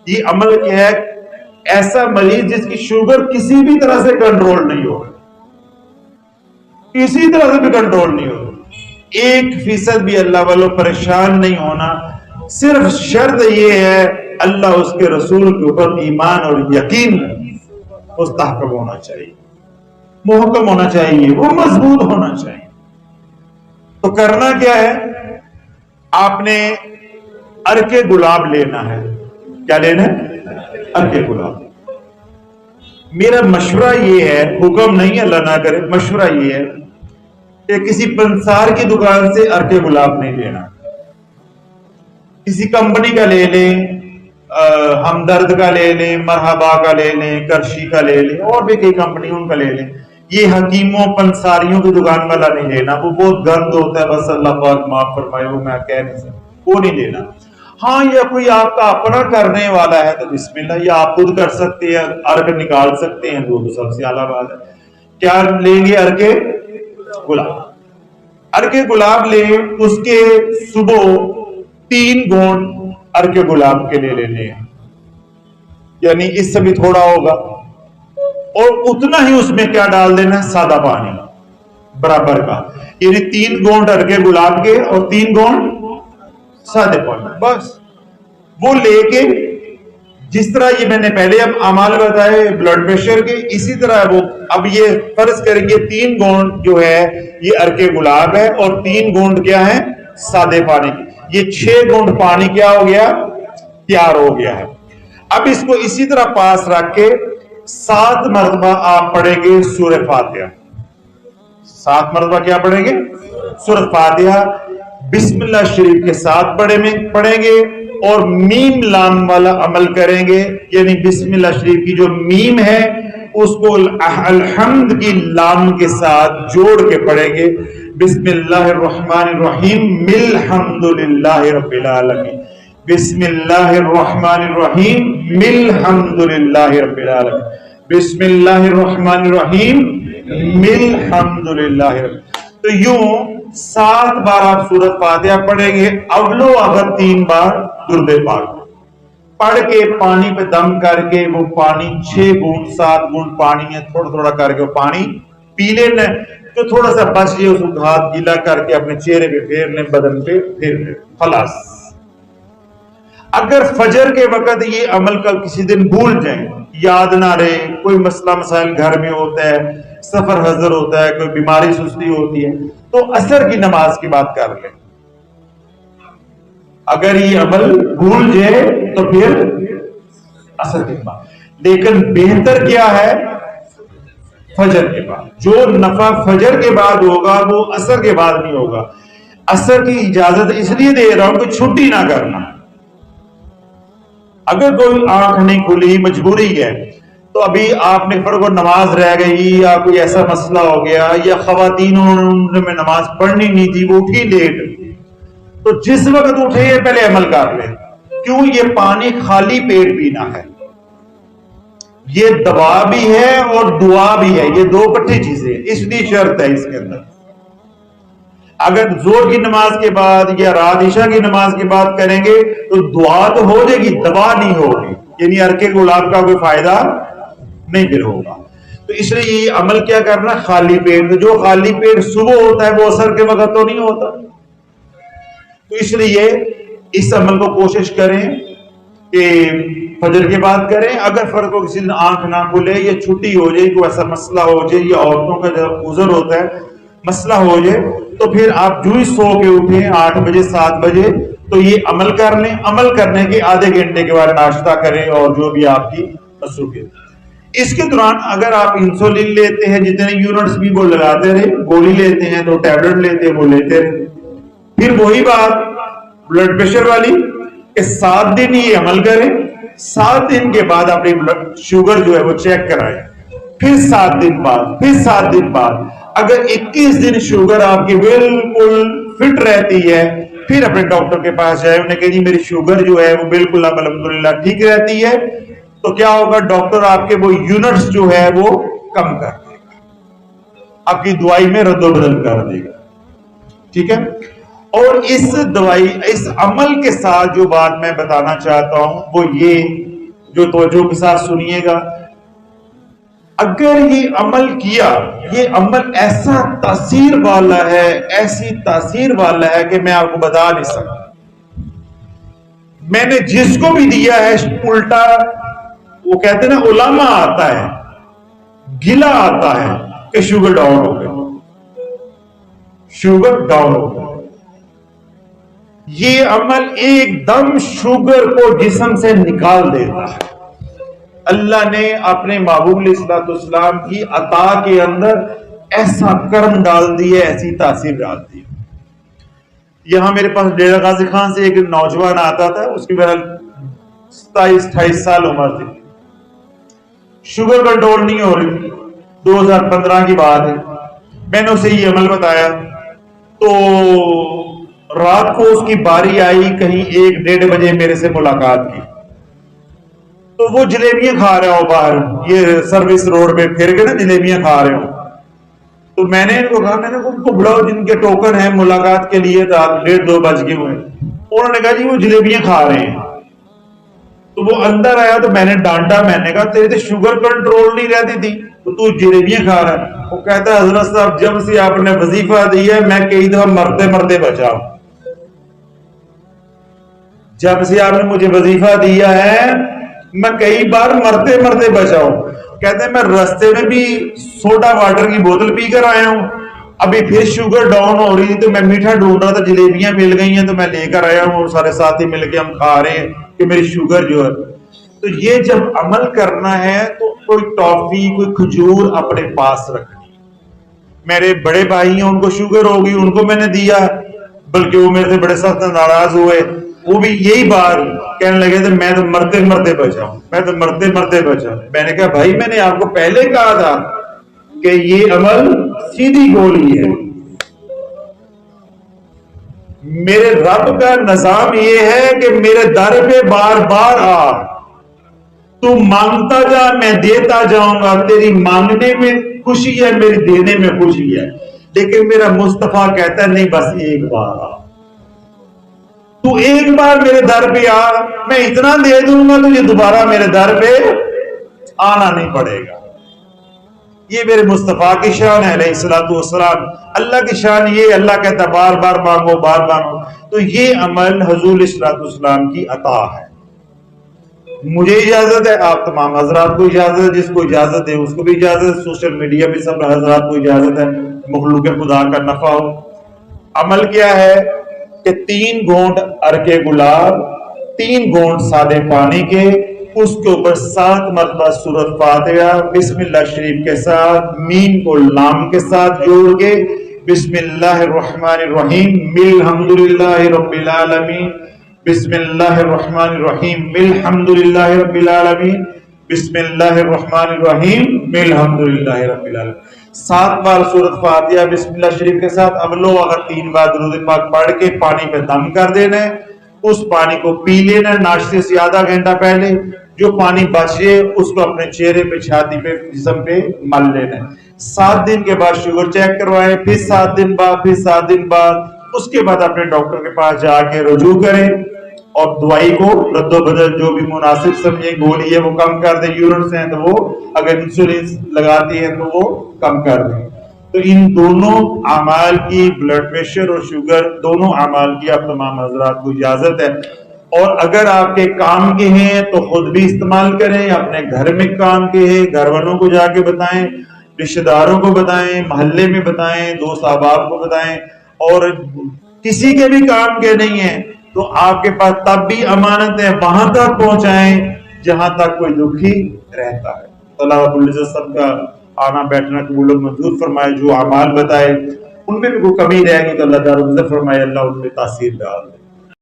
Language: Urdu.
یہ عمل کیا ہے؟ ایسا مریض جس کی شوگر کسی بھی طرح سے کنٹرول نہیں ہو، کسی طرح سے بھی کنٹرول نہیں ہو، 1% بھی اللہ والوں پریشان نہیں ہونا، صرف شرط یہ ہے اللہ اس کے رسول کے اوپر ایمان اور یقین مستحکم ہونا چاہیے، محکم ہونا چاہیے، وہ مضبوط ہونا چاہیے۔ تو کرنا کیا ہے؟ آپ نے عرق گلاب لینا ہے۔ کیا لینا ہے؟ عرق گلاب۔ میرا مشورہ یہ ہے، حکم نہیں اللہ نہ کرے، مشورہ یہ ہے کہ کسی پنسار کی دکان سے عرق گلاب نہیں لینا، کسی کمپنی کا لے لیں، ہمدرد کا لے لیں، مرحبا کا لے لیں، کرشی کا لے لیں، اور بھی کئی کمپنیوں کا لے لیں۔ یہ حکیموں پنساریوں کی دکان والا نہیں لینا، وہ بہت گند ہوتا ہے، بس اللہ پاک معاف فرمائے، وہ میں کہہ نہیں سکتا، وہ نہیں لینا۔ ہاں یا کوئی آپ کا اپنا کرنے والا ہے تو بسم اللہ، یا آپ خود کر سکتے ہیں، عرق نکال سکتے ہیں، وہ تو سب سے اعلیٰ بات ہے۔ کیا لیں گے؟ عرق گلاب۔ عرق گلاب لیں، اس کے صبح 3 گھونٹ عرق گلاب کے لے لینے ہیں، یعنی اس سے بھی تھوڑا ہوگا، اور اتنا ہی اس میں کیا ڈال دینا ہے؟ سادہ پانی برابر کا، یعنی 3 گھونٹ عرق گلاب کے اور 3 گھونٹ سادے پانی، بس وہ لے کے، جس طرح یہ میں نے پہلے اب اعمال بتائے بلڈ پریشر کے، اسی طرح وہ اب یہ فرض کریں گے 3 گھونٹ جو ہے یہ عرق گلاب ہے اور 3 گھونٹ کیا ہے؟ سادے پانی کی، یہ 6 گھونٹ پانی کیا ہو گیا؟ تیار ہو گیا ہے۔ اب اس کو اسی طرح پاس رکھ کے 7 مرتبہ آپ پڑھیں گے سورہ فاتحہ۔ 7 مرتبہ کیا پڑھیں گے؟ سورہ فاتحہ بسم اللہ شریف کے ساتھ پڑھیں گے، اور میم لام والا عمل کریں گے، یعنی بسم اللہ شریف کی جو میم ہے اس کو الحمد کی لام کے ساتھ جوڑ کے پڑھیں گے، بسم اللہ الرحمن الرحیم الحمد للہ رب العالمین، بسم اللہ الرحمن الرحیم الحمد للہ رب العالمین، بسم اللہ الرحمن الرحیم الحمد للہ رب۔ تو یوں 7 بار آپ سورۃ فاتحہ پڑھیں گے، اولو آخر 3 بار درود پاک پڑھ کے پانی پہ دم کر کے، وہ پانی 6 گھونٹ 7 گھونٹ پانی ہے، تھوڑا تھوڑا کر کے وہ پانی پی لینا، تو تھوڑا سا بچ جائے اس کو ہاتھ گیلا کر کے اپنے چہرے پہ پھیر لیں، بدن پہ پھیر لیں، خلاص۔ اگر فجر کے وقت یہ عمل کا کسی دن بھول جائیں، یاد نہ رہے، کوئی مسئلہ مسائل گھر میں ہوتا ہے، سفر حضر ہوتا ہے، کوئی بیماری سستی ہوتی ہے، تو عصر کی نماز کی بات کر لیں۔ اگر یہ عمل بھول جائے تو پھر عصر کی بات، لیکن بہتر کیا ہے؟ فجر کے بعد۔ جو نفع فجر کے بعد ہوگا وہ عصر کے بعد نہیں ہوگا۔ عصر کی اجازت اس لیے دے رہا ہوں کہ چھٹی نہ کرنا۔ اگر کوئی آنکھ نہیں کھلی، مجبوری ہے، تو ابھی آپ نے فرض نماز رہ گئی، یا کوئی ایسا مسئلہ ہو گیا، یا خواتینوں میں نماز پڑھنی نہیں تھی، وہ اٹھی لیٹ، تو جس وقت اٹھے پہلے عمل کر لیں۔ کیوں؟ یہ پانی خالی پیٹ پینا ہے، یہ دوا بھی ہے اور دعا بھی ہے، یہ 2 اکٹھی چیزیں، اس لیے شرط ہے اس کے اندر۔ اگر زور کی نماز کے بعد یا رات عشاء کی نماز کے بعد کریں گے تو دعا تو ہو جائے گی، دوا نہیں ہوگی، یعنی عرق گلاب کا کوئی فائدہ نہیں پھر ہوگا۔ تو اس لیے یہ عمل کیا کرنا؟ خالی پیٹ۔ جو خالی پیٹ صبح ہوتا ہے وہ عصر کے وقت تو نہیں ہوتا، تو اس لیے اس عمل کو کوشش کریں کہ فجر کے بعد کریں۔ اگر فرض کو کسی دن آنکھ نہ کھلے یا چھٹی ہو جائے، کوئی ایسا مسئلہ ہو جائے، یا عورتوں کا جب عذر ہوتا ہے مسئلہ ہو جائے، تو پھر آپ جو ہی سو کے اٹھیں 8 بجے 7 بجے تو یہ عمل کر لیں۔ عمل کرنے کے آدھے گھنٹے کے بعد ناشتہ کریں اور جو بھی آپ کی مصروفیت۔ اس کے دوران اگر آپ انسولین لیتے ہیں، جتنے یونٹس بھی وہ لگاتے رہے، گولی لیتے ہیں تو ٹیبلٹ لیتے ہیں وہ لیتے رہے۔ پھر وہی بات بلڈ پریشر والی کہ 7 دن یہ عمل کریں، 7 دن کے بعد اپنی بلڈ شوگر جو ہے وہ چیک کرائیں، پھر 7 دن بعد، پھر 7 دن بعد۔ اگر 21 دن شوگر آپ کی بالکل فٹ رہتی ہے، پھر اپنے ڈاکٹر کے پاس جائے، انہیں کہیں جی میری شوگر جو ہے وہ بالکل اب الحمدللہ ٹھیک رہتی ہے، تو کیا ہوگا؟ ڈاکٹر آپ کے وہ یونٹس جو ہے وہ کم کر دے گا، آپ کی دوائی میں رد و بدل کر دے گا، ٹھیک ہے۔ اور اس عمل کے ساتھ جو بات میں بتانا چاہتا ہوں وہ یہ جو توجہ کے ساتھ سنیے گا. اگر یہ عمل کیا، یہ عمل ایسا تاثیر والا ہے، ایسی تاثیر والا ہے کہ میں آپ کو بتا نہیں سکتا. میں نے جس کو بھی دیا ہے الٹا وہ کہتے ہیں نا علامہ آتا ہے، گلا آتا ہے کہ شوگر ڈاؤن ہو گئی، شوگر ڈاؤن ہو گئی. یہ عمل ایک دم شوگر کو جسم سے نکال دیتا ہے. اللہ نے اپنے محبوب علیہ الصلوۃ والسلام کی عطا کے اندر ایسا کرم ڈال دی ہے، ایسی تاثیر ڈال دی. یہاں میرے پاس ڈیرہ غازی خان سے ایک نوجوان آتا تھا، اس کی بہرحال 27-28 سال عمر تھی، شوگر کنٹرول نہیں ہو رہی. 2015 کی بات ہے. میں نے اسے یہ عمل بتایا تو رات کو اس کی باری آئی، کہیں 1-1:30 بجے میرے سے ملاقات کی تو وہ جلیبیاں کھا رہا ہو باہر، یہ سروس روڈ پہ پھر کے نا جلیبیاں کھا رہے ہو. تو میں نے ان کو کہا، میں نے ان کو بلاؤ جن کے ٹوکن ہیں ملاقات کے لیے، رات 1:30-2 بج گئے ہوئے. انہوں نے کہا جی وہ جلیبیاں کھا رہے ہیں. تو وہ اندر آیا تو میں نے ڈانٹا، میں نے کہا تیرے تو شوگر کنٹرول نہیں رہتی تھی تو جلیبیاں کھا رہا ہے. وہ کہتا ہے حضرت صاحب جب سے آپ نے وظیفہ دیا ہے میں کئی دفعہ مرتے مرتے بچا ہوں. جب سے آپ نے مجھے وظیفہ دیا ہے میں کئی بار مرتے مرتے بچا ہوں. کہتے ہیں میں رستے میں بھی سوڈا واٹر کی بوتل پی کر آیا ہوں، ابھی پھر شوگر ڈاؤن ہو رہی تھی تو میں میٹھا ڈھونڈ رہا تھا، جلیبیاں مل گئی ہیں تو میں لے کر آیا ہوں اور سارے ساتھی مل کے ہم کھا رہے ہیں کہ میری شوگر جو ہے. تو یہ جب عمل کرنا ہے تو کوئی ٹافی کوئی کھجور اپنے پاس رکھنی. میرے بڑے بھائی ہیں ان کو شوگر ہوگی، ان کو میں نے دیا، بلکہ وہ میرے سے بڑے سخت ناراض ہوئے. وہ بھی یہی بات کہنے لگے تھے میں تو مرتے مرتے بچا ہوں، میں تو مرتے مرتے بچا ہوں. میں نے کہا بھائی میں نے آپ کو پہلے کہا تھا کہ یہ عمل سیدھی گولی ہے. میرے رب کا نظام یہ ہے کہ میرے در پہ بار بار آ، تو مانگتا جا میں دیتا جاؤں گا. تیری مانگنے میں خوشی ہے، میری دینے میں خوشی ہے. لیکن میرا مصطفیٰ کہتا ہے نہیں بس ایک بار آ، تو ایک بار میرے در پہ آ، میں اتنا دے دوں گا تجھے دوبارہ میرے در پہ آنا نہیں پڑے گا. یہ میرے مصطفیٰ کی شان ہے علیہ الصلوۃ والسلام. اللہ کی شان یہ، اللہ کہتا بار بار مانگو بار بار مانگو. تو یہ عمل حضور علیہ الصلوۃ والسلام کی عطا ہے. مجھے اجازت ہے، آپ تمام حضرات کو اجازت ہے، جس کو اجازت ہے اس کو بھی اجازت ہے، سوشل میڈیا پہ سب حضرات کو اجازت ہے، مخلوق خدا کا نفع ہو. عمل کیا ہے کہ 3 گھونٹ عرق گلاب، 3 گھونٹ سادے پانی کے، اس کے اوپر 7 مرتبہ سورۃ فاتحہ بسم اللہ شریف کے ساتھ، میم کو لام کے ساتھ جوڑ کے بسم اللہ الرحمن الرحیم الحمدللہ رب العالمین، بسم اللہ الرحمن الرحیم الحمدللہ رب العالمین، بسم اللہ الرحمن الرحیم الحمدللہ رب العالمین. 7 بار سورۃ فاتحہ بسم اللہ شریف کے ساتھ. اب لو اگر 3 بار درود پاک پڑھ کے پانی پہ دم کر دینا ہے، اس پانی کو پی لینا ہے ناشتے سے آدھا گھنٹہ پہلے. جو پانی بچے اس کو اپنے چہرے پہ، چھاتی پہ، جسم پہ مل لینا ہے. 7 دن کے بعد شوگر چیک کروائیں، پھر 7 دن بعد، پھر 7 دن بعد. اس کے بعد اپنے ڈاکٹر کے پاس جا کے رجوع کریں اور دوائی کو رد و بدل جو بھی مناسب سمجھیں، گولی ہے وہ کم کر دیں، یورین سے ہیں تو وہ اگر انسولین لگاتی ہیں تو وہ کم کر دیں. تو ان دونوں اعمال کی، بلڈ پریشر اور شوگر دونوں اعمال کی آپ تمام حضرات کو اجازت ہے. اور اگر آپ کے کام کے ہیں تو خود بھی استعمال کریں، اپنے گھر میں کام کے ہیں گھر والوں کو جا کے بتائیں، رشتہ داروں کو بتائیں، محلے میں بتائیں، دوست احباب کو بتائیں. اور کسی کے بھی کام کے نہیں ہیں تو آپ کے پاس تب بھی امانت ہے، وہاں تک پہنچائیں جہاں تک کوئی دکھی رہتا ہے. اللہ رب العزت سب کا آنا بیٹھنا قبول و منظور فرمائے. جو اعمال بتائے ان میں بھی کوئی کمی رہے گی تو اللہ تعالیٰ فرمائے، اللہ ان میں تاثیر ڈال دے.